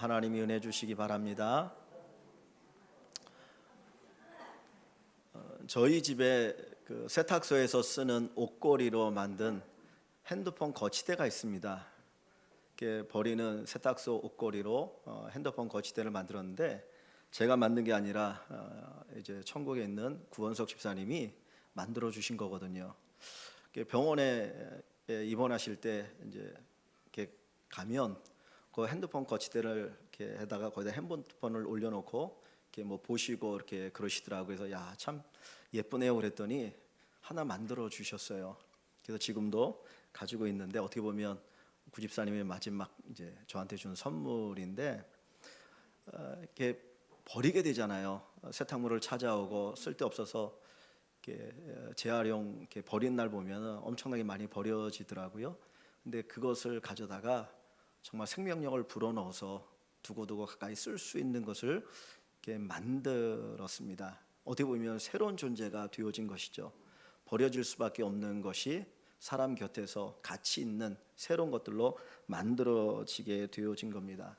하나님이 은혜 주시기 바랍니다. 저희 집에 그 세탁소에서 쓰는 옷걸이로 만든 핸드폰 거치대가 있습니다. 이렇게 버리는 세탁소 옷걸이로 핸드폰 거치대를 만들었는데 제가 만든 게 아니라 이제 천국에 있는 구원석 집사님이 만들어 주신 거거든요. 병원에 입원하실 때 이제 이렇게 가면 그 핸드폰 거치대를 이렇게 해다가 거기다 핸드폰을 올려놓고 이렇게 뭐 보시고 이렇게 그러시더라고요. 그래서 야, 참 예쁘네요 그랬더니 하나 만들어 주셨어요. 그래서 지금도 가지고 있는데 어떻게 보면 구집사님의 마지막 이제 저한테 준 선물인데 이렇게 버리게 되잖아요. 세탁물을 찾아오고 쓸데없어서 이렇게 재활용 이렇게 버린 날 보면 엄청나게 많이 버려지더라고요. 근데 그것을 가져다가 정말 생명력을 불어넣어서 두고두고 가까이 쓸 수 있는 것을 이렇게 만들었습니다. 어떻게 보면 새로운 존재가 되어진 것이죠. 버려질 수밖에 없는 것이 사람 곁에서 가치 있는 새로운 것들로 만들어지게 되어진 겁니다.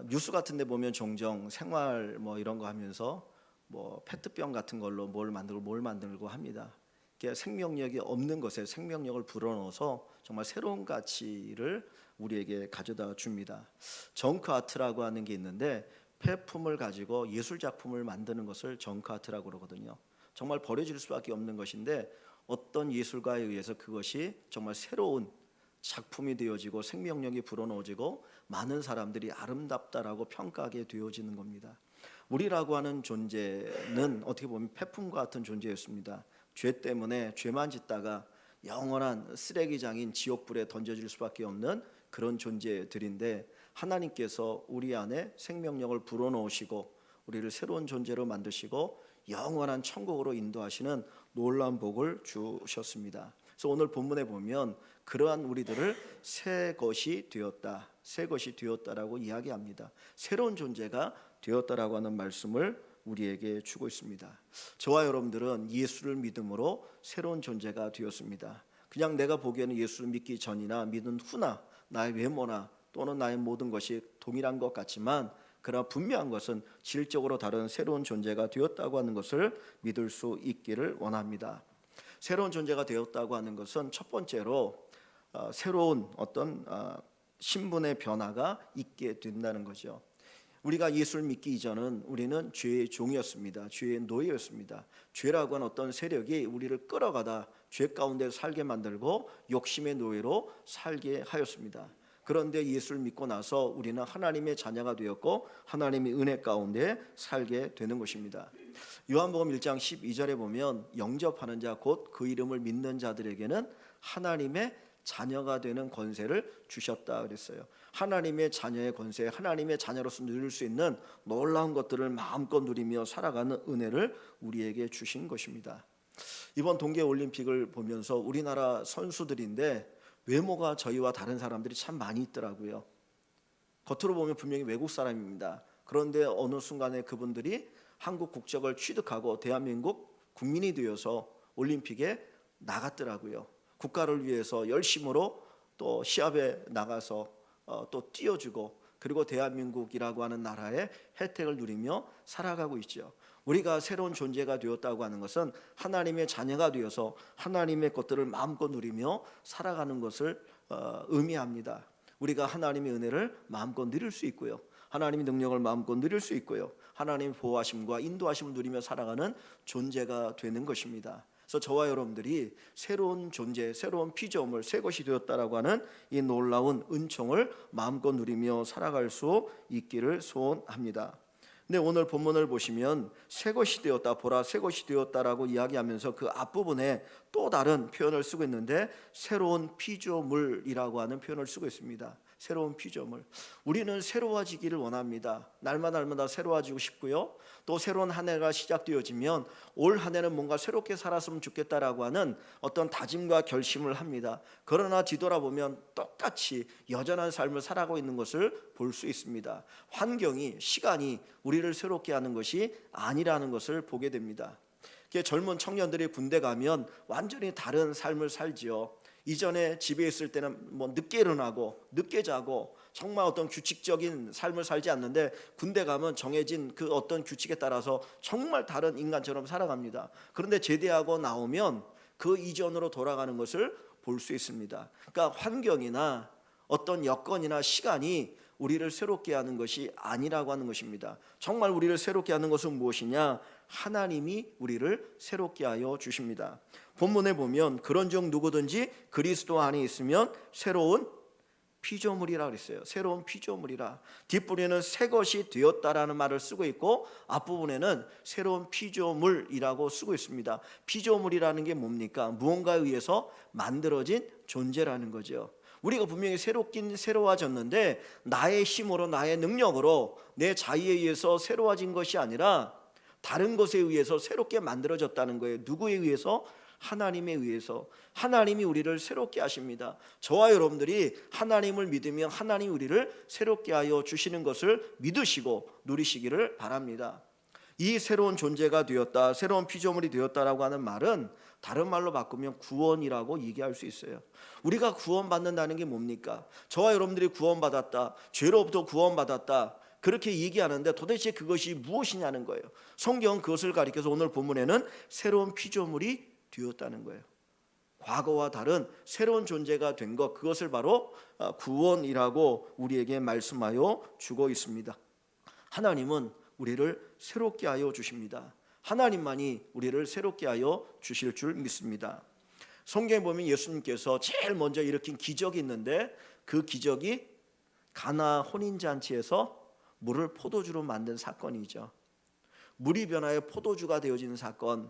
뉴스 같은 데 보면 종종 생활 뭐 이런 거 하면서 뭐 페트병 같은 걸로 뭘 만들고 합니다. 이게 생명력이 없는 것에 생명력을 불어넣어서 정말 새로운 가치를 우리에게 가져다 줍니다. 정크 아트라고 하는 게 있는데 폐품을 가지고 예술 작품을 만드는 것을 정크 아트라고 그러거든요. 정말 버려질 수밖에 없는 것인데 어떤 예술가에 의해서 그것이 정말 새로운 작품이 되어지고 생명력이 불어넣어지고 많은 사람들이 아름답다라고 평가하게 되어지는 겁니다. 우리라고 하는 존재는 어떻게 보면 폐품과 같은 존재였습니다. 죄 때문에 죄만 짓다가 영원한 쓰레기장인 지옥불에 던져질 수밖에 없는 그런 존재들인데 하나님께서 우리 안에 생명력을 불어넣으시고 우리를 새로운 존재로 만드시고 영원한 천국으로 인도하시는 놀라운 복을 주셨습니다. 그래서 오늘 본문에 보면 그러한 우리들을 새 것이 되었다, 새 것이 되었다라고 이야기합니다. 새로운 존재가 되었다라고 하는 말씀을 우리에게 주고 있습니다. 저와 여러분들은 예수를 믿음으로 새로운 존재가 되었습니다. 그냥 내가 보기에는 예수를 믿기 전이나 믿은 후나 나의 외모나 또는 나의 모든 것이 동일한 것 같지만 그러나 분명한 것은 질적으로 다른 새로운 존재가 되었다고 하는 것을 믿을 수 있기를 원합니다. 새로운 존재가 되었다고 하는 것은 첫 번째로 새로운 어떤 신분의 변화가 있게 된다는 거죠. 우리가 예수를 믿기 이전은 우리는 죄의 종이었습니다. 죄의 노예였습니다. 죄라고 하는 어떤 세력이 우리를 끌어가다 죄 가운데 살게 만들고 욕심의 노예로 살게 하였습니다. 그런데 예수를 믿고 나서 우리는 하나님의 자녀가 되었고 하나님의 은혜 가운데 살게 되는 것입니다. 요한복음 1장 12절에 보면 영접하는 자 곧 그 이름을 믿는 자들에게는 하나님의 자녀가 되는 권세를 주셨다 그랬어요. 하나님의 자녀의 권세, 하나님의 자녀로서 누릴 수 있는 놀라운 것들을 마음껏 누리며 살아가는 은혜를 우리에게 주신 것입니다. 이번 동계올림픽을 보면서 우리나라 선수들인데 외모가 저희와 다른 사람들이 참 많이 있더라고요. 겉으로 보면 분명히 외국 사람입니다. 그런데 어느 순간에 그분들이 한국 국적을 취득하고 대한민국 국민이 되어서 올림픽에 나갔더라고요. 국가를 위해서 열심으로 또 시합에 나가서 또 뛰어주고 그리고 대한민국이라고 하는 나라의 혜택을 누리며 살아가고 있죠. 우리가 새로운 존재가 되었다고 하는 것은 하나님의 자녀가 되어서 하나님의 것들을 마음껏 누리며 살아가는 것을 의미합니다. 우리가 하나님의 은혜를 마음껏 누릴 수 있고요, 하나님의 능력을 마음껏 누릴 수 있고요, 하나님의 보호하심과 인도하심을 누리며 살아가는 존재가 되는 것입니다. 그래서 저와 여러분들이 새로운 존재, 새로운 피조물, 새 것이 되었다라고 하는 이 놀라운 은총을 마음껏 누리며 살아갈 수 있기를 소원합니다. 근데 오늘 본문을 보시면 새 것이 되었다, 보라 새 것이 되었다라고 이야기하면서 그 앞부분에 또 다른 표현을 쓰고 있는데 새로운 피조물이라고 하는 표현을 쓰고 있습니다. 새로운 피조물. 우리는 새로워지기를 원합니다. 날마다 새로워지고 싶고요, 또 새로운 한 해가 시작되어지면 올 한 해는 뭔가 새롭게 살았으면 좋겠다라고 하는 어떤 다짐과 결심을 합니다. 그러나 뒤돌아보면 똑같이 여전한 삶을 살아가고 있는 것을 볼 수 있습니다. 환경이, 시간이 우리를 새롭게 하는 것이 아니라는 것을 보게 됩니다. 젊은 청년들이 군대 가면 완전히 다른 삶을 살지요. 이전에 집에 있을 때는 뭐 늦게 일어나고 늦게 자고 정말 어떤 규칙적인 삶을 살지 않는데 군대 가면 정해진 그 어떤 규칙에 따라서 정말 다른 인간처럼 살아갑니다. 그런데 제대하고 나오면 그 이전으로 돌아가는 것을 볼 수 있습니다. 그러니까 환경이나 어떤 여건이나 시간이 우리를 새롭게 하는 것이 아니라고 하는 것입니다. 정말 우리를 새롭게 하는 것은 무엇이냐? 하나님이 우리를 새롭게 하여 주십니다. 본문에 보면 그런즉 누구든지 그리스도 안에 있으면 새로운 피조물이라 그랬어요. 새로운 피조물이라. 뒷부분에는 새 것이 되었다라는 말을 쓰고 있고 앞부분에는 새로운 피조물이라고 쓰고 있습니다. 피조물이라는 게 뭡니까? 무언가에 의해서 만들어진 존재라는 거죠. 우리가 분명히 새롭긴 새로워졌는데 나의 힘으로 나의 능력으로 내 자유에 의해서 새로워진 것이 아니라 다른 것에 의해서 새롭게 만들어졌다는 거예요. 누구에 의해서? 하나님에 의해서. 하나님이 우리를 새롭게 하십니다. 저와 여러분들이 하나님을 믿으면 하나님이 우리를 새롭게 하여 주시는 것을 믿으시고 누리시기를 바랍니다. 이 새로운 존재가 되었다, 새로운 피조물이 되었다라고 하는 말은 다른 말로 바꾸면 구원이라고 얘기할 수 있어요. 우리가 구원받는다는 게 뭡니까? 저와 여러분들이 구원받았다, 죄로부터 구원받았다, 그렇게 얘기하는데 도대체 그것이 무엇이냐는 거예요. 성경은 그것을 가리켜서 오늘 본문에는 새로운 피조물이 되었다는 거예요. 과거와 다른 새로운 존재가 된 것, 그것을 바로 구원이라고 우리에게 말씀하여 주고 있습니다. 하나님은 우리를 새롭게 하여 주십니다. 하나님만이 우리를 새롭게 하여 주실 줄 믿습니다. 성경에 보면 예수님께서 제일 먼저 일으킨 기적이 있는데 그 기적이 가나 혼인잔치에서 물을 포도주로 만든 사건이죠. 물이 변하여 포도주가 되어지는 사건.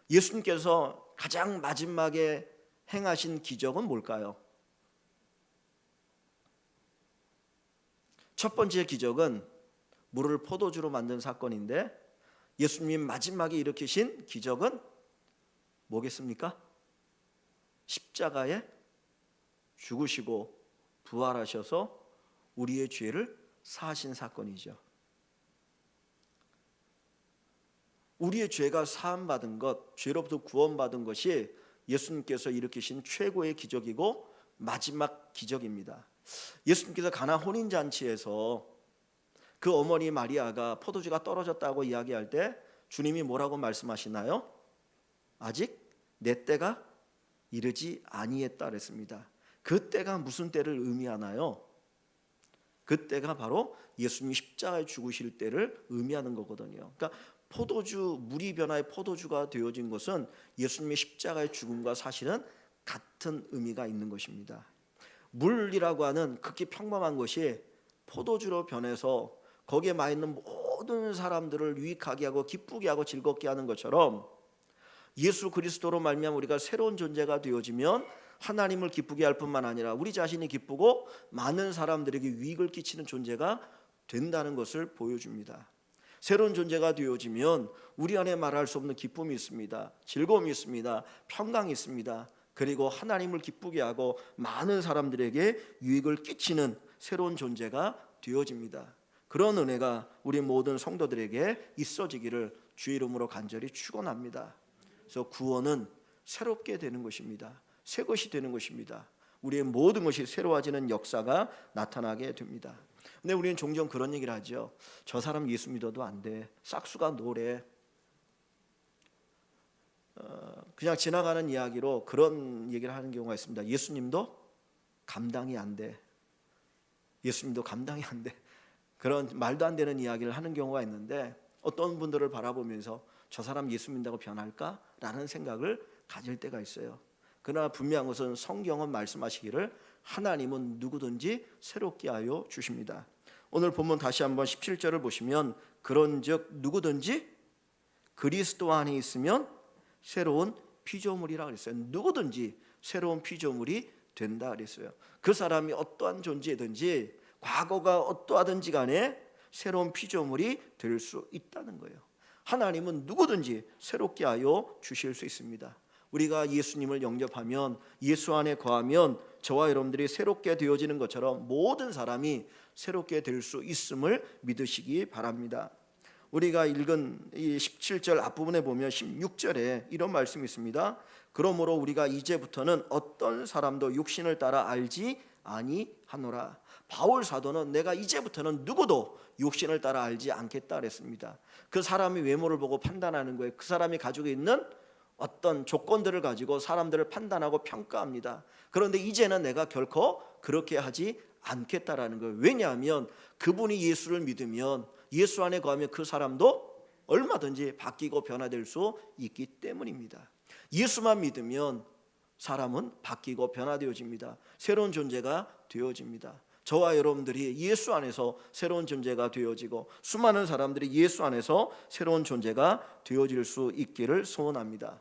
예수님께서 가장 마지막에 행하신 기적은 뭘까요? 첫 번째 기적은 물을 포도주로 만든 사건인데 예수님 마지막에 일으키신 기적은 뭐겠습니까? 십자가에 죽으시고 부활하셔서 우리의 죄를 사하신 사건이죠. 우리의 죄가 사함받은 것, 죄로부터 구원받은 것이 예수님께서 일으키신 최고의 기적이고 마지막 기적입니다. 예수님께서 가나 혼인잔치에서 그 어머니 마리아가 포도주가 떨어졌다고 이야기할 때 주님이 뭐라고 말씀하시나요? 아직 내 때가 이르지 아니했다 그랬습니다. 그 때가 무슨 때를 의미하나요? 그 때가 바로 예수님이 십자가에 죽으실 때를 의미하는 거거든요. 그러니까 포도주, 물이 변화해 포도주가 되어진 것은 예수님의 십자가의 죽음과 사실은 같은 의미가 있는 것입니다. 물이라고 하는 극히 평범한 것이 포도주로 변해서 거기에 마 있는 모든 사람들을 유익하게 하고 기쁘게 하고 즐겁게 하는 것처럼 예수 그리스도로 말미암아 우리가 새로운 존재가 되어지면 하나님을 기쁘게 할 뿐만 아니라 우리 자신이 기쁘고 많은 사람들에게 유익을 끼치는 존재가 된다는 것을 보여줍니다. 새로운 존재가 되어지면 우리 안에 말할 수 없는 기쁨이 있습니다. 즐거움이 있습니다. 평강이 있습니다. 그리고 하나님을 기쁘게 하고 많은 사람들에게 유익을 끼치는 새로운 존재가 되어집니다. 그런 은혜가 우리 모든 성도들에게 있어지기를 주의 이름으로 간절히 축원합니다. 그래서 구원은 새롭게 되는 것입니다. 새 것이 되는 것입니다. 우리의 모든 것이 새로워지는 역사가 나타나게 됩니다. 근데 우리는 종종 그런 얘기를 하죠. 저 사람 예수 믿어도 안 돼. 싹수가 노래. 그냥 지나가는 이야기로 그런 얘기를 하는 경우가 있습니다. 예수님도 감당이 안 돼. 예수님도 감당이 안 돼. 그런 말도 안 되는 이야기를 하는 경우가 있는데 어떤 분들을 바라보면서 저 사람 예수 믿는다고 변할까? 라는 생각을 가질 때가 있어요. 그러나 분명한 것은 성경은 말씀하시기를 하나님은 누구든지 새롭게 하여 주십니다. 오늘 본문 다시 한번 17절을 보시면 그런즉 누구든지 그리스도 안에 있으면 새로운 피조물이라 그랬어요. 누구든지 새로운 피조물이 된다 그랬어요. 그 사람이 어떠한 존재든지 과거가 어떠하든지 간에 새로운 피조물이 될 수 있다는 거예요. 하나님은 누구든지 새롭게 하여 주실 수 있습니다. 우리가 예수님을 영접하면 예수 안에 거하면 저와 여러분들이 새롭게 되어지는 것처럼 모든 사람이 새롭게 될 수 있음을 믿으시기 바랍니다. 우리가 읽은 이 17절 앞부분에 보면 16절에 이런 말씀이 있습니다. 그러므로 우리가 이제부터는 어떤 사람도 육신을 따라 알지 아니하노라. 바울 사도는 내가 이제부터는 누구도 육신을 따라 알지 않겠다 그랬습니다. 그 사람의 외모를 보고 판단하는 거예요. 그 사람이 가지고 있는 어떤 조건들을 가지고 사람들을 판단하고 평가합니다. 그런데 이제는 내가 결코 그렇게 하지 않겠다라는 거예요. 왜냐하면 그분이 예수를 믿으면, 예수 안에 거하면 그 사람도 얼마든지 바뀌고 변화될 수 있기 때문입니다. 예수만 믿으면 사람은 바뀌고 변화되어집니다. 새로운 존재가 되어집니다. 저와 여러분들이 예수 안에서 새로운 존재가 되어지고 수많은 사람들이 예수 안에서 새로운 존재가 되어질 수 있기를 소원합니다.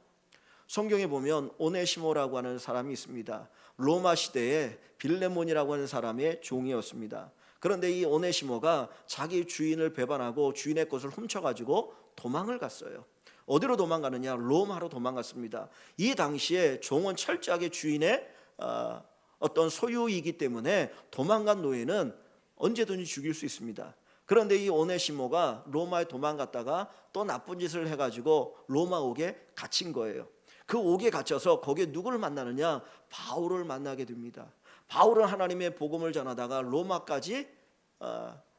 성경에 보면 오네시모라고 하는 사람이 있습니다. 로마 시대에 빌레몬이라고 하는 사람의 종이었습니다. 그런데 이 오네시모가 자기 주인을 배반하고 주인의 것을 훔쳐가지고 도망을 갔어요. 어디로 도망가느냐? 로마로 도망갔습니다. 이 당시에 종은 철저하게 주인의 어떤 소유이기 때문에 도망간 노예는 언제든지 죽일 수 있습니다. 그런데 이 오네시모가 로마에 도망갔다가 또 나쁜 짓을 해가지고 로마 옥에 갇힌 거예요. 그 옥에 갇혀서 거기에 누구를 만나느냐? 바울을 만나게 됩니다. 바울은 하나님의 복음을 전하다가 로마까지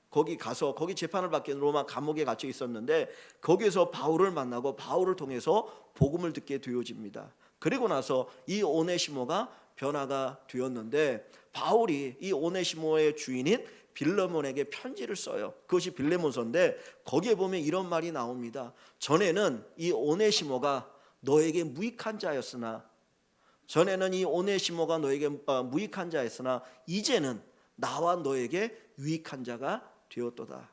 거기 가서 거기 재판을 받기 위해 로마 감옥에 갇혀 있었는데 거기에서 바울을 만나고 바울을 통해서 복음을 듣게 되어집니다. 그리고 나서 이 오네시모가 변화가 되었는데 바울이 이 오네시모의 주인인 빌레몬에게 편지를 써요. 그것이 빌레몬서인데 거기에 보면 이런 말이 나옵니다. 전에는 이 오네시모가 너에게 무익한 자였으나 전에는 이 오네시모가 너에게 무익한 자였으나 이제는 나와 너에게 유익한 자가 되었도다.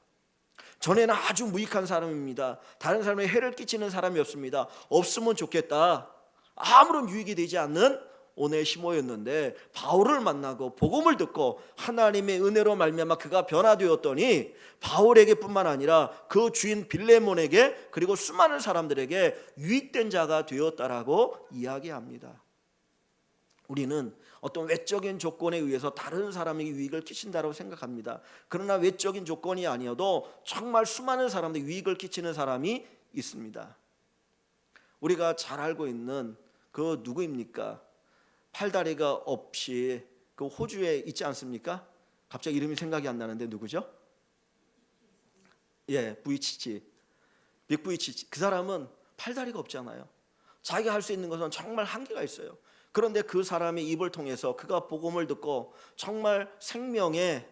전에는 아주 무익한 사람입니다. 다른 사람에게 해를 끼치는 사람이었습니다. 없으면 좋겠다. 아무런 유익이 되지 않는 오네시모였는데 바울을 만나고 복음을 듣고 하나님의 은혜로 말미암아 그가 변화되었더니 바울에게뿐만 아니라 그 주인 빌레몬에게 그리고 수많은 사람들에게 유익된 자가 되었다라고 이야기합니다. 우리는 어떤 외적인 조건에 의해서 다른 사람에게 유익을 끼친다고 생각합니다. 그러나 외적인 조건이 아니어도 정말 수많은 사람들에게 유익을 끼치는 사람이 있습니다. 우리가 잘 알고 있는 그 누구입니까? 팔다리가 없이 그 호주에 있지 않습니까? 갑자기 이름이 생각이 안 나는데 누구죠? 예, 부이치치, 빅 부이치치. 그 사람은 팔다리가 없잖아요. 자기가 할 수 있는 것은 정말 한계가 있어요. 그런데 그 사람의 입을 통해서 그가 복음을 듣고 정말 생명의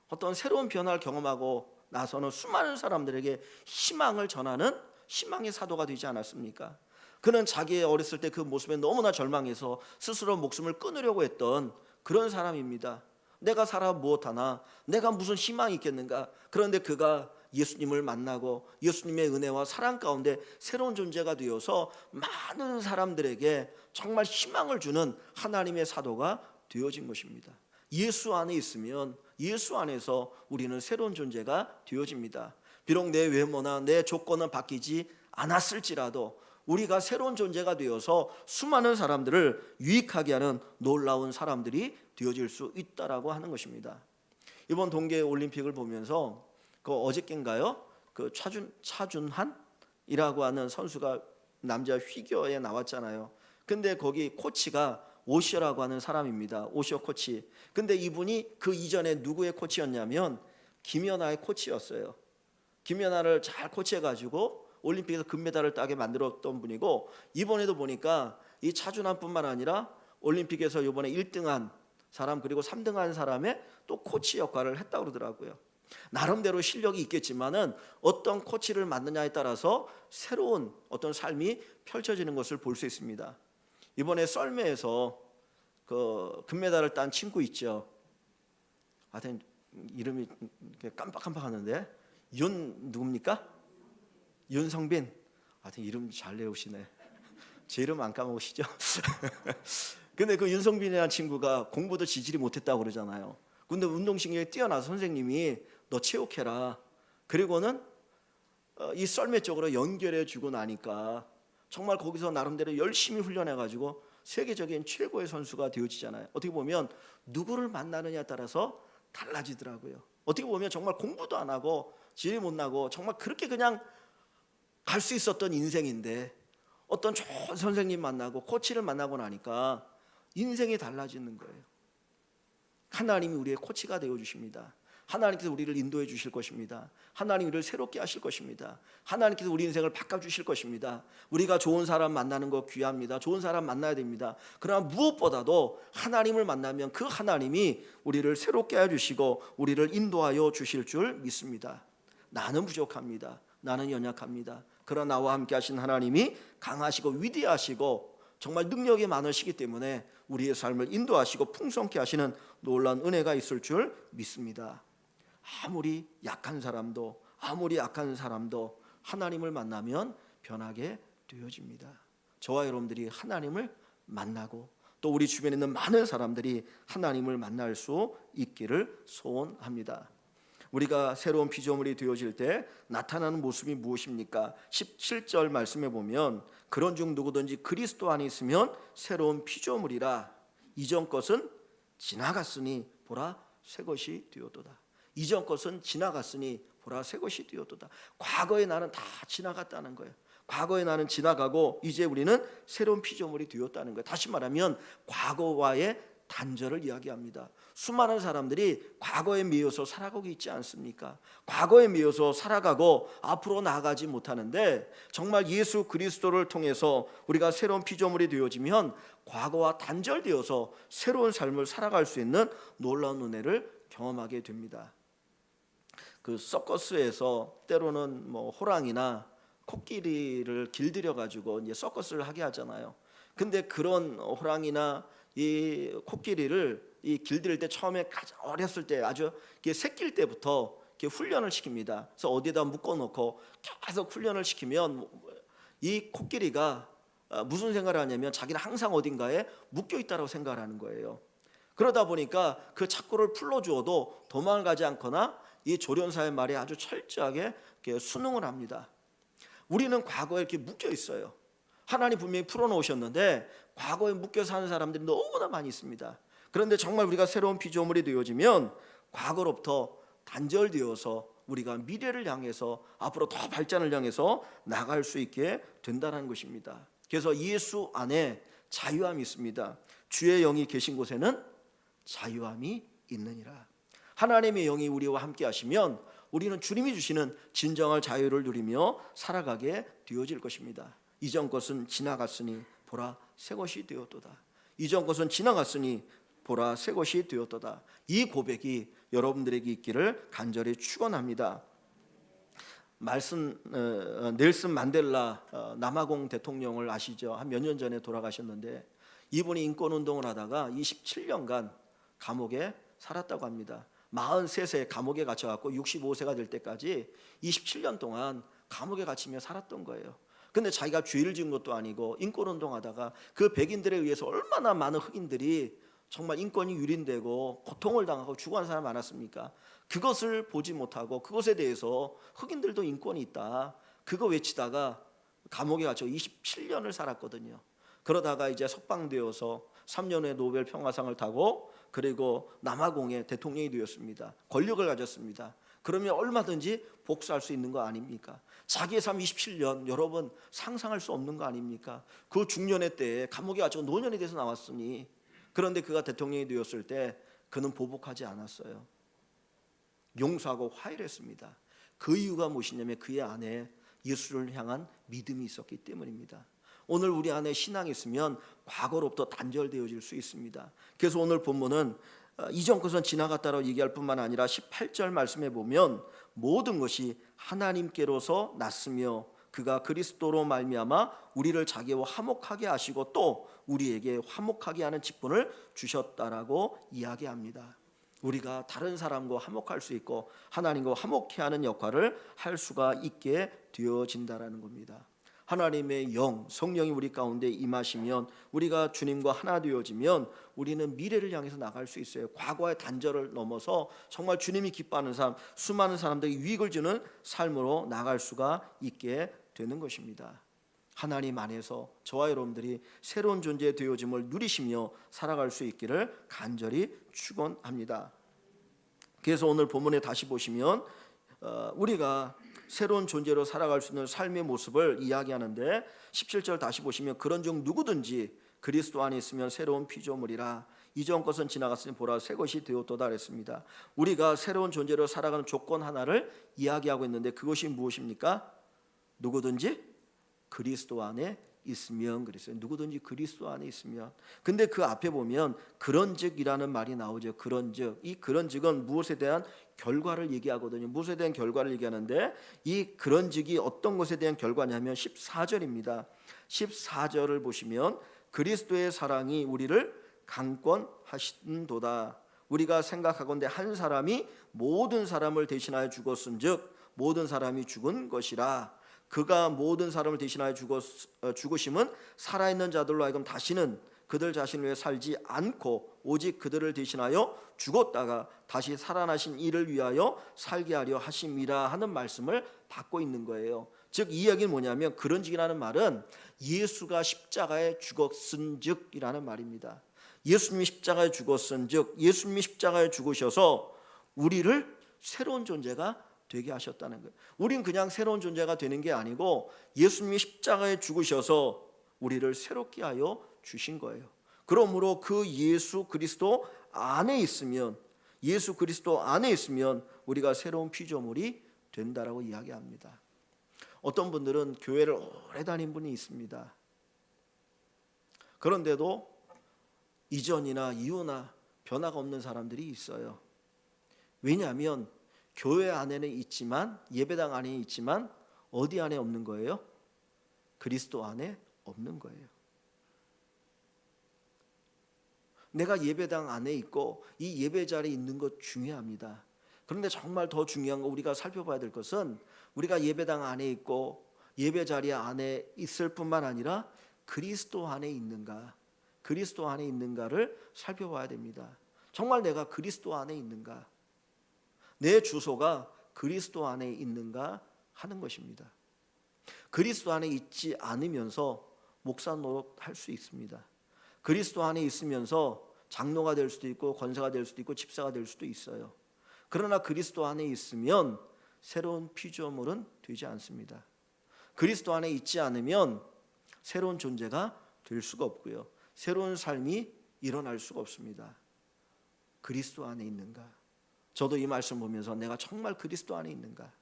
어떤 새로운 변화를 경험하고 나서는 수많은 사람들에게 희망을 전하는 희망의 사도가 되지 않았습니까? 그는 자기의 어렸을 때 그 모습에 너무나 절망해서 스스로 목숨을 끊으려고 했던 그런 사람입니다. 내가 살아 무엇하나, 내가 무슨 희망이 있겠는가. 그런데 그가 예수님을 만나고 예수님의 은혜와 사랑 가운데 새로운 존재가 되어서 많은 사람들에게 정말 희망을 주는 하나님의 사도가 되어진 것입니다. 예수 안에 있으면 예수 안에서 우리는 새로운 존재가 되어집니다. 비록 내 외모나 내 조건은 바뀌지 않았을지라도 우리가 새로운 존재가 되어서 수많은 사람들을 유익하게 하는 놀라운 사람들이 되어질 수 있다라고 하는 것입니다. 이번 동계 올림픽을 보면서 그 어저께인가요? 그 차준한이라고 하는 선수가 남자 피겨에 나왔잖아요. 근데 거기 코치가 오시어라고 하는 사람입니다. 오시어 코치. 근데 이분이 그 이전에 누구의 코치였냐면 김연아의 코치였어요. 김연아를 잘 코치해가지고 올림픽에서 금메달을 따게 만들었던 분이고 이번에도 보니까 이 차준환뿐만 아니라 올림픽에서 이번에 1등한 사람 그리고 3등한 사람의 또 코치 역할을 했다고 그러더라고요. 나름대로 실력이 있겠지만은 어떤 코치를 맡느냐에 따라서 새로운 어떤 삶이 펼쳐지는 것을 볼 수 있습니다. 이번에 썰매에서 그 금메달을 딴 친구 있죠. 하여튼 이름이 깜빡깜빡하는데 누굽니까? 윤성빈. 하여튼 이름 잘 외우시네. 제 이름 안 까먹으시죠? 근데 그 윤성빈이라는 친구가 공부도 지질이 못했다고 그러잖아요. 근데 운동신경이 뛰어나서 선생님이 너 체육해라. 그리고는 이 썰매 쪽으로 연결해 주고 나니까 정말 거기서 나름대로 열심히 훈련해가지고 세계적인 최고의 선수가 되어지잖아요. 어떻게 보면 누구를 만나느냐에 따라서 달라지더라고요. 어떻게 보면 정말 공부도 안 하고 지리 못 나고 정말 그렇게 그냥 갈 수 있었던 인생인데 어떤 좋은 선생님 만나고 코치를 만나고 나니까 인생이 달라지는 거예요. 하나님이 우리의 코치가 되어 주십니다. 하나님께서 우리를 인도해 주실 것입니다. 하나님 우리를 새롭게 하실 것입니다. 하나님께서 우리 인생을 바꿔주실 것입니다. 우리가 좋은 사람 만나는 거 귀합니다. 좋은 사람 만나야 됩니다. 그러나 무엇보다도 하나님을 만나면 그 하나님이 우리를 새롭게 해주시고 우리를 인도하여 주실 줄 믿습니다. 나는 부족합니다. 나는 연약합니다. 그러나 나와 함께 하신 하나님이 강하시고 위대하시고 정말 능력이 많으시기 때문에 우리의 삶을 인도하시고 풍성케 하시는 놀라운 은혜가 있을 줄 믿습니다. 아무리 약한 사람도 하나님을 만나면 변하게 되어집니다. 저와 여러분들이 하나님을 만나고 또 우리 주변에 있는 많은 사람들이 하나님을 만날 수 있기를 소원합니다. 우리가 새로운 피조물이 되어질 때 나타나는 모습이 무엇입니까? 17절 말씀에 보면 그런 중 누구든지 그리스도 안에 있으면 새로운 피조물이라. 이전 것은 지나갔으니 보라 새 것이 되었도다. 이전 것은 지나갔으니 보라 새 것이 되었도다. 과거의 나는 다 지나갔다는 거예요. 과거의 나는 지나가고 이제 우리는 새로운 피조물이 되었다는 거예요. 다시 말하면 과거와의 단절을 이야기합니다. 수많은 사람들이 과거에 매여서 살아가고 있지 않습니까? 과거에 매여서 살아가고 앞으로 나아가지 못하는데 정말 예수 그리스도를 통해서 우리가 새로운 피조물이 되어지면 과거와 단절되어서 새로운 삶을 살아갈 수 있는 놀라운 은혜를 경험하게 됩니다. 그 서커스에서 때로는 호랑이나 코끼리를 길들여 가지고 이제 서커스를 하게 하잖아요. 근데 그런 호랑이나 이 코끼리를 이 길들일 때 처음에 가장 어렸을 때 아주 새끼일 때부터 이렇게 훈련을 시킵니다. 그래서 어디에다 묶어놓고 계속 훈련을 시키면 이 코끼리가 무슨 생각을 하냐면 자기는 항상 어딘가에 묶여 있다고 생각을 하는 거예요. 그러다 보니까 그 착고를 풀어주어도 도망을 가지 않거나 이 조련사의 말에 아주 철저하게 이렇게 순응을 합니다. 우리는 과거에 이렇게 묶여 있어요. 하나님 분명히 풀어놓으셨는데 과거에 묶여 사는 사람들이 너무나 많이 있습니다. 그런데 정말 우리가 새로운 피조물이 되어지면 과거로부터 단절되어서 우리가 미래를 향해서 앞으로 더 발전을 향해서 나갈 수 있게 된다는 것입니다. 그래서 예수 안에 자유함이 있습니다. 주의 영이 계신 곳에는 자유함이 있느니라. 하나님의 영이 우리와 함께 하시면 우리는 주님이 주시는 진정한 자유를 누리며 살아가게 되어질 것입니다. 이전 것은 지나갔으니 보라 새 것이 되었도다. 이전 것은 지나갔으니 보라 새 것이 되었도다. 이 고백이 여러분들에게 있기를 간절히 축원합니다. 넬슨 만델라 남아공 대통령을 아시죠? 한 몇 년 전에 돌아가셨는데 이분이 인권운동을 하다가 27년간 감옥에 살았다고 합니다. 43세 감옥에 갇혀갖고 65세가 될 때까지 27년 동안 감옥에 갇히며 살았던 거예요. 근데 자기가 죄를 지은 것도 아니고 인권운동하다가 그 백인들에 의해서 얼마나 많은 흑인들이 정말 인권이 유린되고 고통을 당하고 죽어가는 사람 많았습니까? 그것을 보지 못하고 그것에 대해서 흑인들도 인권이 있다 그거 외치다가 감옥에 갇혀 27년을 살았거든요. 그러다가 이제 석방되어서 3년 후에 노벨 평화상을 타고 그리고 남아공의 대통령이 되었습니다. 권력을 가졌습니다. 그러면 얼마든지 복수할 수 있는 거 아닙니까? 자기의 삶 27년 여러분 상상할 수 없는 거 아닙니까? 그 중년의 때에 감옥에 갇혀 노년이 돼서 나왔으니 그런데 그가 대통령이 되었을 때 그는 보복하지 않았어요. 용서하고 화해를 했습니다. 그 이유가 무엇이냐면 그의 안에 예수를 향한 믿음이 있었기 때문입니다. 오늘 우리 안에 신앙이 있으면 과거로부터 단절되어질 수 있습니다. 그래서 오늘 본문은 이전 것은 지나갔다라고 얘기할 뿐만 아니라 18절 말씀에 보면 모든 것이 하나님께로서 났으며 그가 그리스도로 말미암아 우리를 자기와 화목하게 하시고 또 우리에게 화목하게 하는 직분을 주셨다라고 이야기합니다. 우리가 다른 사람과 화목할 수 있고 하나님과 화목케 하는 역할을 할 수가 있게 되어진다라는 겁니다. 하나님의 영, 성령이 우리 가운데 임하시면 우리가 주님과 하나 되어지면 우리는 미래를 향해서 나갈 수 있어요. 과거의 단절을 넘어서 정말 주님이 기뻐하는 삶, 수많은 사람들에게 유익을 주는 삶으로 나갈 수가 있게 되는 것입니다. 하나님 안에서 저와 여러분들이 새로운 존재 되어짐을 누리시며 살아갈 수 있기를 간절히 축원합니다. 그래서 오늘 본문에 다시 보시면 우리가 새로운 존재로 살아갈 수 있는 삶의 모습을 이야기하는데 17절 다시 보시면 그런 중 누구든지 그리스도 안에 있으면 새로운 피조물이라. 이전 것은 지나갔으니 보라 새 것이 되었도다 그랬습니다. 우리가 새로운 존재로 살아가는 조건 하나를 이야기하고 있는데 그것이 무엇입니까? 누구든지 그리스도 안에 있으면 그랬어요. 누구든지 그리스도 안에 있으면. 근데 그 앞에 보면 그런즉이라는 말이 나오죠. 그런즉. 이 그런즉은 무엇에 대한 결과를 얘기하거든요. 무엇에 대한 결과를 얘기하는데 이 그런즉이 어떤 것에 대한 결과냐면 14절입니다. 14절을 보시면 그리스도의 사랑이 우리를 강권하신도다. 우리가 생각하건대 한 사람이 모든 사람을 대신하여 죽었은즉 모든 사람이 죽은 것이라. 그가 모든 사람을 대신하여 죽으심은 살아있는 자들로 하여금 다시는 그들 자신을 위해 살지 않고 오직 그들을 대신하여 죽었다가 다시 살아나신 이를 위하여 살게 하려 하심이라 하는 말씀을 받고 있는 거예요. 즉 이 이야기는 뭐냐면 그런즉이라는 말은 예수가 십자가에 죽었은즉이라는 말입니다. 예수님이 십자가에 죽었은즉 예수님이 십자가에 죽으셔서 우리를 새로운 존재가 되게 하셨다는 거예요. 우린 그냥 새로운 존재가 되는 게 아니고 예수님이 십자가에 죽으셔서 우리를 새롭게 하여 주신 거예요. 그러므로 그 예수 그리스도 안에 있으면 예수 그리스도 안에 있으면 우리가 새로운 피조물이 된다라고 이야기합니다. 어떤 분들은 교회를 오래 다닌 분이 있습니다. 그런데도 이전이나 이후나 변화가 없는 사람들이 있어요. 왜냐하면 교회 안에는 있지만 예배당 안에 있지만 어디 안에 없는 거예요? 그리스도 안에 없는 거예요. 내가 예배당 안에 있고 이 예배 자리에 있는 것 중요합니다. 그런데 정말 더 중요한 거 우리가 살펴봐야 될 것은 우리가 예배당 안에 있고 예배 자리 안에 있을 뿐만 아니라 그리스도 안에 있는가, 그리스도 안에 있는가를 살펴봐야 됩니다. 정말 내가 그리스도 안에 있는가, 내 주소가 그리스도 안에 있는가 하는 것입니다. 그리스도 안에 있지 않으면서 목사 노릇할 수 있습니다. 그리스도 안에 있으면서 장로가 될 수도 있고 권사가 될 수도 있고 집사가 될 수도 있어요. 그러나 그리스도 안에 있으면 새로운 피조물은 되지 않습니다. 그리스도 안에 있지 않으면 새로운 존재가 될 수가 없고요. 새로운 삶이 일어날 수가 없습니다. 그리스도 안에 있는가? 저도 이 말씀 보면서 내가 정말 그리스도 안에 있는가?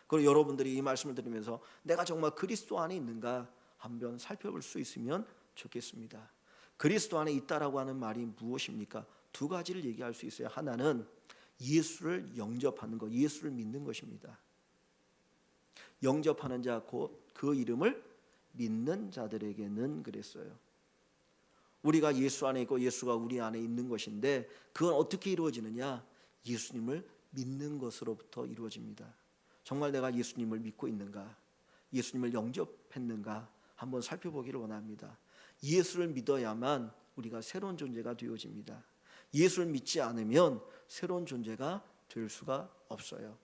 그리고 여러분들이 이 말씀을 들으면서 내가 정말 그리스도 안에 있는가 한번 살펴볼 수 있으면 좋겠습니다. 그리스도 안에 있다라고 하는 말이 무엇입니까? 두 가지를 얘기할 수 있어요. 하나는 예수를 영접하는 것, 예수를 믿는 것입니다. 영접하는 자 곧 그 이름을 믿는 자들에게는 그랬어요. 우리가 예수 안에 있고 예수가 우리 안에 있는 것인데 그건 어떻게 이루어지느냐? 예수님을 믿는 것으로부터 이루어집니다. 정말 내가 예수님을 믿고 있는가? 예수님을 영접했는가? 한번 살펴보기를 원합니다. 예수를 믿어야만 우리가 새로운 존재가 되어집니다. 예수를 믿지 않으면 새로운 존재가 될 수가 없어요.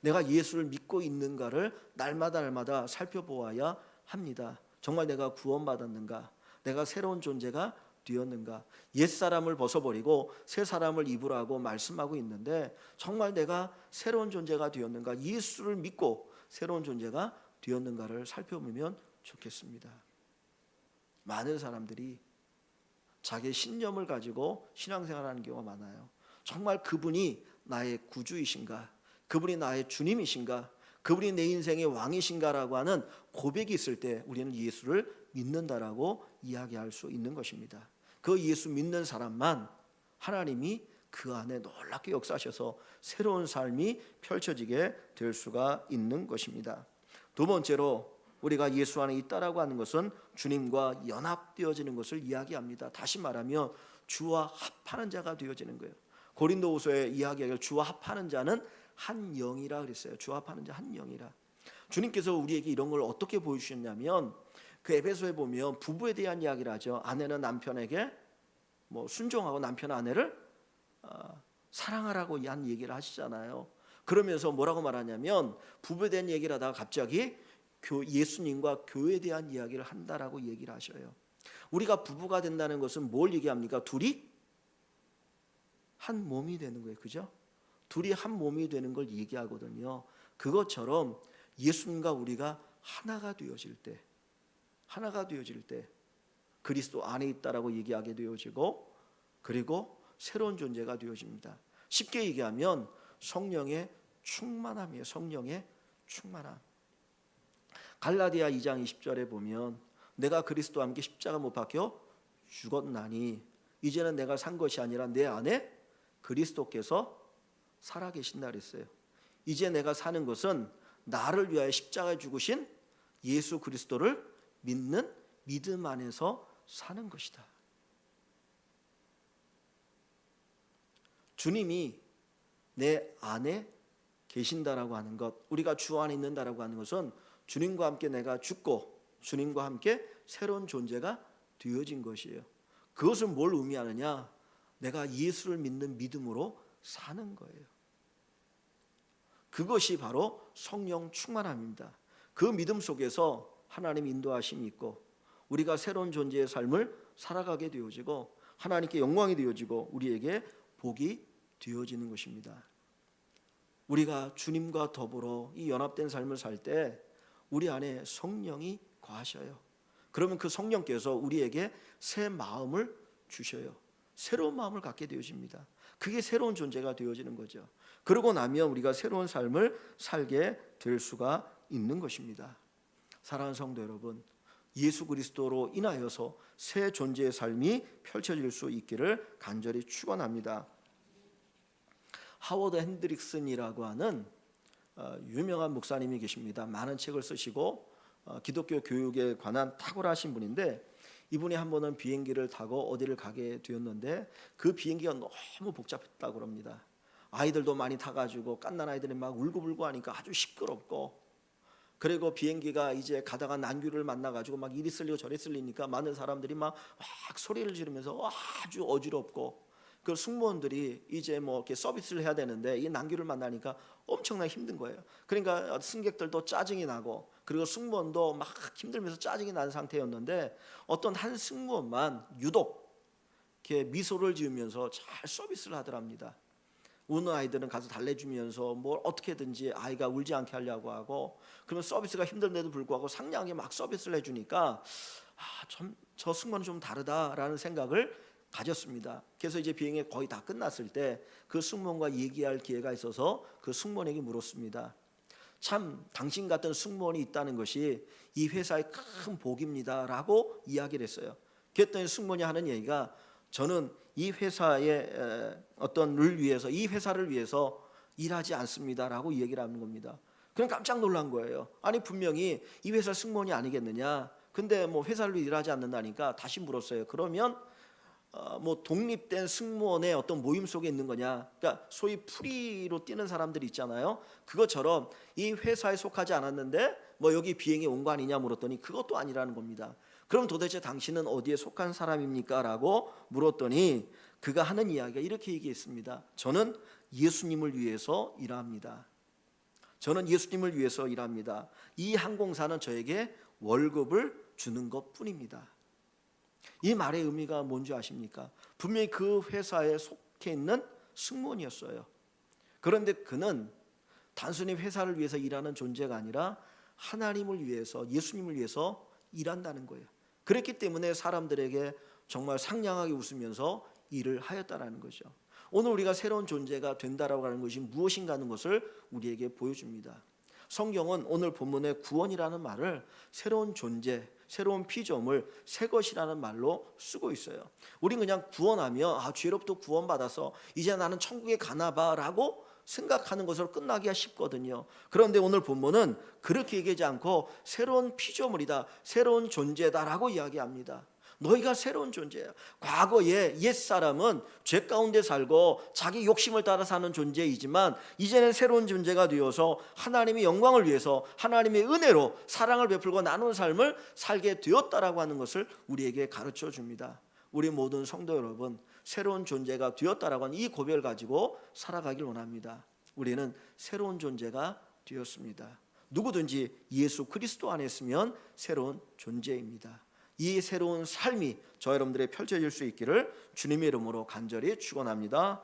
내가 예수를 믿고 있는가를 날마다 살펴보아야 합니다. 정말 내가 구원받았는가? 내가 새로운 존재가 되었는가? 옛사람을 벗어버리고 새 사람을 입으라고 말씀하고 있는데 정말 내가 새로운 존재가 되었는가? 예수를 믿고 새로운 존재가 되었는가를 살펴보면 좋겠습니다. 많은 사람들이 자기의 신념을 가지고 신앙생활하는 경우가 많아요. 정말 그분이 나의 구주이신가? 그분이 나의 주님이신가? 그분이 내 인생의 왕이신가라고 하는 고백이 있을 때 우리는 예수를 믿는다라고 이야기할 수 있는 것입니다. 그 예수 믿는 사람만 하나님이 그 안에 놀랍게 역사하셔서 새로운 삶이 펼쳐지게 될 수가 있는 것입니다. 두 번째로 우리가 예수 안에 있다라고 하는 것은 주님과 연합되어지는 것을 이야기합니다. 다시 말하면 주와 합하는 자가 되어지는 거예요. 고린도후서에 이야기하기를 주와 합하는 자는 한 영이라 그랬어요. 주와 합하는 자 한 영이라. 주님께서 우리에게 이런 걸 어떻게 보여주셨냐면 그 에베소에 보면 부부에 대한 이야기를 하죠. 아내는 남편에게 순종하고 남편 아내를 사랑하라고 한 얘기를 하시잖아요. 그러면서 뭐라고 말하냐면 부부에 대한 얘기를 하다가 갑자기 예수님과 교회에 대한 이야기를 한다라고 얘기를 하셔요. 우리가 부부가 된다는 것은 뭘 얘기합니까? 둘이 한 몸이 되는 거예요. 그죠? 둘이 한 몸이 되는 걸 얘기하거든요. 그것처럼 예수님과 우리가 하나가 되어질 때 그리스도 안에 있다라고 얘기하게 되어지고 그리고 새로운 존재가 되어집니다. 쉽게 얘기하면 성령의 충만함이에요. 성령의 충만함. 갈라디아 2장 20절에 보면 내가 그리스도와 함께 십자가 못 박혀 죽었나니 이제는 내가 산 것이 아니라 내 안에 그리스도께서 살아계신다 그랬어요. 이제 내가 사는 것은 나를 위하여 십자가에 죽으신 예수 그리스도를 믿는 믿음 안에서 사는 것이다. 주님이 내 안에 계신다라고 하는 것, 우리가 주 안에 있는다라고 하는 것은 주님과 함께 내가 죽고 주님과 함께 새로운 존재가 되어진 것이에요. 그것은 뭘 의미하느냐? 내가 예수를 믿는 믿음으로 사는 거예요. 그것이 바로 성령 충만함입니다. 그 믿음 속에서 하나님 인도하심이 있고 우리가 새로운 존재의 삶을 살아가게 되어지고 하나님께 영광이 되어지고 우리에게 복이 되어지는 것입니다. 우리가 주님과 더불어 이 연합된 삶을 살 때 우리 안에 성령이 거하셔요. 그러면 그 성령께서 우리에게 새 마음을 주셔요. 새로운 마음을 갖게 되어집니다. 그게 새로운 존재가 되어지는 거죠. 그러고 나면 우리가 새로운 삶을 살게 될 수가 있는 것입니다. 사랑하는 성도 여러분, 예수 그리스도로 인하여서 새 존재의 삶이 펼쳐질 수 있기를 간절히 축원합니다. 하워드 핸드릭슨이라고 하는 유명한 목사님이 계십니다. 많은 책을 쓰시고 기독교 교육에 관한 탁월하신 분인데 이분이 한 번은 비행기를 타고 어디를 가게 되었는데 그 비행기가 너무 복잡했다고 합니다. 아이들도 많이 타가지고 갓난 아이들이 막 울고불고 하니까 아주 시끄럽고, 그리고 비행기가 이제 가다가 난규를 만나가지고 막 이리 쓸리고 저리 쓸리니까 많은 사람들이 막 소리를 지르면서 아주 어지럽고, 그 승무원들이 이제 뭐 이렇게 서비스를 해야 되는데 이 난규를 만나니까 엄청나게 힘든 거예요. 그러니까 승객들도 짜증이 나고, 그리고 승무원도 막 힘들면서 짜증이 난 상태였는데 어떤 한 승무원만 유독 이렇게 미소를 지으면서 잘 서비스를 하더랍니다. 우는 아이들은 가서 달래주면서 뭘 어떻게든지 아이가 울지 않게 하려고 하고, 그러면 서비스가 힘든데도 불구하고 상냥하게 막 서비스를 해주니까 저 승무원은 좀 다르다라는 생각을 가졌습니다. 그래서 이제 비행이 거의 다 끝났을 때 그 승무원과 얘기할 기회가 있어서 그 승무원에게 물었습니다. 참 당신 같은 승무원이 있다는 것이 이 회사의 큰 복입니다 라고 이야기를 했어요. 그랬더니 승무원이 하는 얘기가, 저는 이 회사의 어떤 를 위해서, 이 회사를 위해서 일하지 않습니다 라고 얘기를 하는 겁니다. 그냥 깜짝 놀란 거예요. 아니 분명히 이 회사 승무원이 아니겠느냐, 근데 뭐 회사를 위해 일하지 않는다니까. 다시 물었어요. 그러면 뭐 독립된 승무원의 어떤 모임 속에 있는 거냐, 그러니까 소위 프리로 뛰는 사람들이 있잖아요. 그것처럼 이 회사에 속하지 않았는데 뭐 여기 비행에 온 거 아니냐 물었더니 그것도 아니라는 겁니다. 그럼 도대체 당신은 어디에 속한 사람입니까? 라고 물었더니 그가 하는 이야기가 이렇게 얘기했습니다. 저는 예수님을 위해서 일합니다. 저는 예수님을 위해서 일합니다. 이 항공사는 저에게 월급을 주는 것뿐입니다. 이 말의 의미가 뭔지 아십니까? 분명히 그 회사에 속해 있는 승무원이었어요. 그런데 그는 단순히 회사를 위해서 일하는 존재가 아니라 하나님을 위해서, 예수님을 위해서 일한다는 거예요. 그랬기 때문에 사람들에게 정말 상냥하게 웃으면서 일을 하였다라는 거죠. 오늘 우리가 새로운 존재가 된다라고 하는 것이 무엇인가 하는 것을 우리에게 보여줍니다. 성경은 오늘 본문의 구원이라는 말을 새로운 존재, 새로운 피조물, 새 것이라는 말로 쓰고 있어요. 우린 그냥 구원하며 죄로부터 구원받아서 이제 나는 천국에 가나 봐라고 생각하는 것으로 끝나기가 쉽거든요. 그런데 오늘 본문은 그렇게 얘기하지 않고 새로운 피조물이다, 새로운 존재다라고 이야기합니다. 너희가 새로운 존재야. 과거에 옛사람은 죄 가운데 살고 자기 욕심을 따라 사는 존재이지만 이제는 새로운 존재가 되어서 하나님의 영광을 위해서 하나님의 은혜로 사랑을 베풀고 나누는 삶을 살게 되었다라고 하는 것을 우리에게 가르쳐 줍니다. 우리 모든 성도 여러분, 새로운 존재가 되었다라고 하는 이 고백을 가지고 살아가길 원합니다. 우리는 새로운 존재가 되었습니다. 누구든지 예수 그리스도 안에 있으면 새로운 존재입니다. 이 새로운 삶이 저 여러분들의 펼쳐질 수 있기를 주님의 이름으로 간절히 축원합니다.